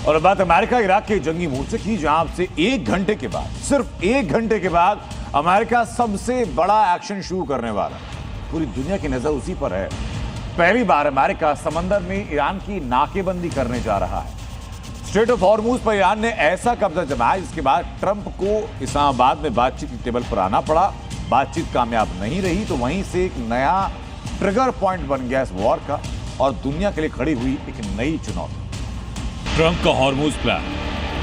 और बात America Iraq के जंगी मोर्चे की, जहां से एक घंटे के बाद, सिर्फ एक घंटे के बाद अमेरिका सबसे बड़ा एक्शन शुरू करने वाला है। पूरी दुनिया की नजर उसी पर है। पहली बार अमेरिका समंदर में ईरान की नाकेबंदी करने जा रहा है। स्ट्रेट ऑफ हॉर्मूज पर ईरान ने ऐसा कब्जा जमाया जिसके बाद ट्रंप को इस्लामाबाद में बातचीत की टेबल पर आना पड़ा। बातचीत कामयाब नहीं रही तो वहीं से एक नया ट्रिगर पॉइंट बन गया इस वॉर का और दुनिया के लिए खड़ी हुई एक नई चुनौती। ट्रंप का हॉर्मूज प्लान,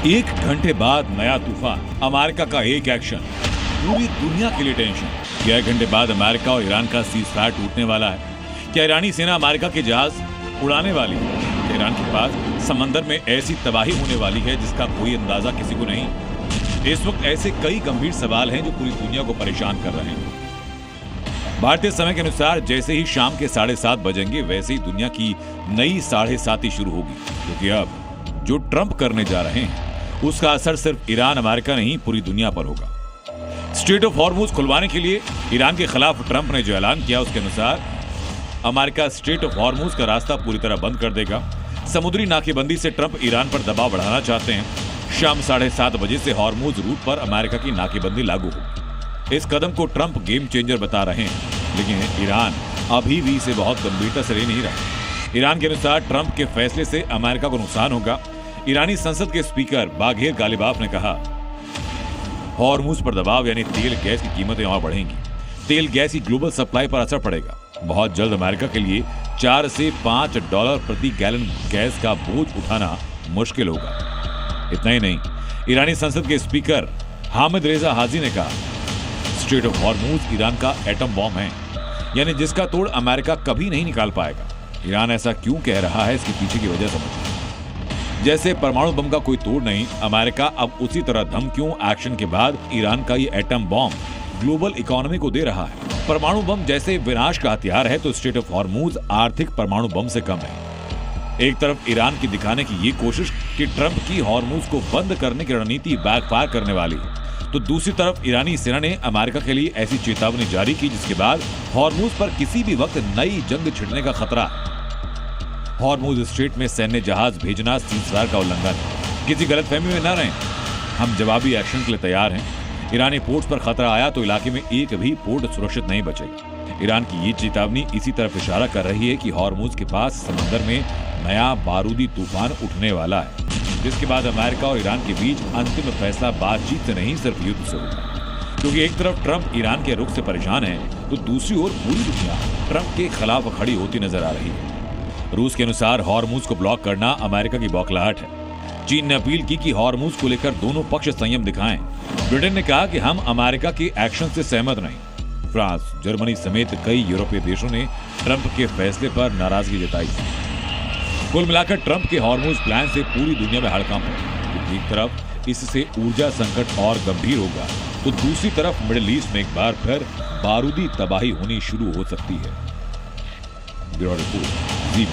एक घंटे बाद नया तूफान, अमेरिका का एक एक्शन, पूरी दुनिया के लिए टेंशन। एक घंटे बाद अमेरिका और ईरान का सीज फायर टूटने वाला है। क्या ईरानी सेना अमेरिका के जहाज उड़ाने वाली है? ईरान के पास समंदर में ऐसी तबाही होने वाली है जिसका कोई अंदाजा किसी को नहीं। इस वक्त ऐसे कई गंभीर सवाल हैं जो पूरी दुनिया को परेशान कर रहे हैं। भारतीय समय के अनुसार जैसे ही शाम के 7:30 बजेंगे वैसे ही दुनिया की नई 7:30 शुरू होगी, क्योंकि अब जो ट्रंप करने जा रहे हैं उसका असर सिर्फ ईरान अमेरिका नहीं पूरी दुनिया पर होगा। स्ट्रेट ऑफ हॉर्मूज खुलवाने के लिए ईरान के खिलाफ ट्रंप ने जो ऐलान किया उसके अनुसार अमेरिका स्ट्रेट ऑफ हॉर्मूज का रास्ता पूरी तरह बंद कर देगा। समुद्री नाकेबंदी से ट्रंप ईरान पर दबाव बढ़ाना चाहते हैं। शाम 7:30 बजे से हॉर्मूज रूट पर अमेरिका की नाकेबंदी लागू होगी। इस कदम को ट्रंप गेम चेंजर बता रहे हैं, लेकिन ईरान अभी भी इसे बहुत गंभीरता से ले नहीं रहा। ईरान के अनुसार ट्रंप के फैसले से अमेरिका को नुकसान होगा। ईरानी संसद के स्पीकर बाघेर गालिबाफ ने कहा, हॉर्मूज पर दबाव यानी तेल गैस की कीमतें और बढ़ेंगी। तेल गैस की ग्लोबल सप्लाई पर असर पड़ेगा। बहुत जल्द अमेरिका के लिए $4 से $5 प्रति गैलन गैस का बोझ उठाना मुश्किल होगा। इतना ही नहीं, ईरानी संसद के स्पीकर हामिद रेजा हाजी ने कहा, स्ट्रेट ऑफ हॉर्मूज ईरान का एटम बॉम्ब है, यानी जिसका तोड़ अमेरिका कभी नहीं निकाल पाएगा। ईरान ऐसा क्यों कह रहा है, इसके पीछे की वजह समझिए। जैसे परमाणु बम का कोई तोड़ नहीं, अमेरिका अब उसी तरह धमकियों एक्शन के बाद ईरान का ये एटम बॉम्ब ग्लोबल इकोनॉमी को दे रहा है। परमाणु बम जैसे विनाश का हथियार है तो स्ट्रेट ऑफ हॉर्मूज आर्थिक परमाणु बम से कम है। एक तरफ ईरान की दिखाने की ये कोशिश कि ट्रंप की हॉर्मूज को बंद करने की रणनीति बैकफायर करने वाली है, तो दूसरी तरफ ईरानी सेना ने अमेरिका के लिए ऐसी चेतावनी जारी की जिसके बाद हॉर्मूज पर किसी भी वक्त नई जंग छिड़ने का खतरा है। हॉर्मूज स्ट्रेट में सैन्य जहाज भेजना सीजफायर का उल्लंघन है। किसी गलतफहमी में न रहें, हम जवाबी एक्शन के लिए तैयार हैं। ईरानी पोर्ट्स पर खतरा आया तो इलाके में एक भी पोर्ट सुरक्षित नहीं बचेगा। ईरान की ये चेतावनी इसी तरफ इशारा कर रही है कि हॉर्मूज के पास समंदर में नया बारूदी तूफान उठने वाला है, जिसके बाद अमेरिका और ईरान के बीच अंतिम फैसला बातचीत से नहीं सिर्फ युद्ध से होगा। क्योंकि एक तरफ ट्रंप ईरान के रुख से परेशान है तो दूसरी ओर पूरी दुनिया ट्रंप के खिलाफ खड़ी होती नजर आ रही है। रूस के अनुसार हॉर्मूज को ब्लॉक करना अमेरिका की बौखलाहट है। चीन ने अपील की कि हॉर्मूज को लेकर दोनों पक्ष संयम दिखाएं। ब्रिटेन ने कहा कि हम अमेरिका के एक्शन से सहमत नहीं। फ्रांस, जर्मनी समेत कई यूरोपीय देशों ने ट्रंप के फैसले पर नाराजगी जताई। कुल मिलाकर ट्रंप के हॉर्मूज प्लान से पूरी दुनिया में हड़कंप है। एक तरफ इससे ऊर्जा संकट और गंभीर होगा तो दूसरी तरफ मिडिल ईस्ट में एक बार फिर बारूदी तबाही होनी शुरू हो सकती है। ब्यूरो रिपोर्ट, जी।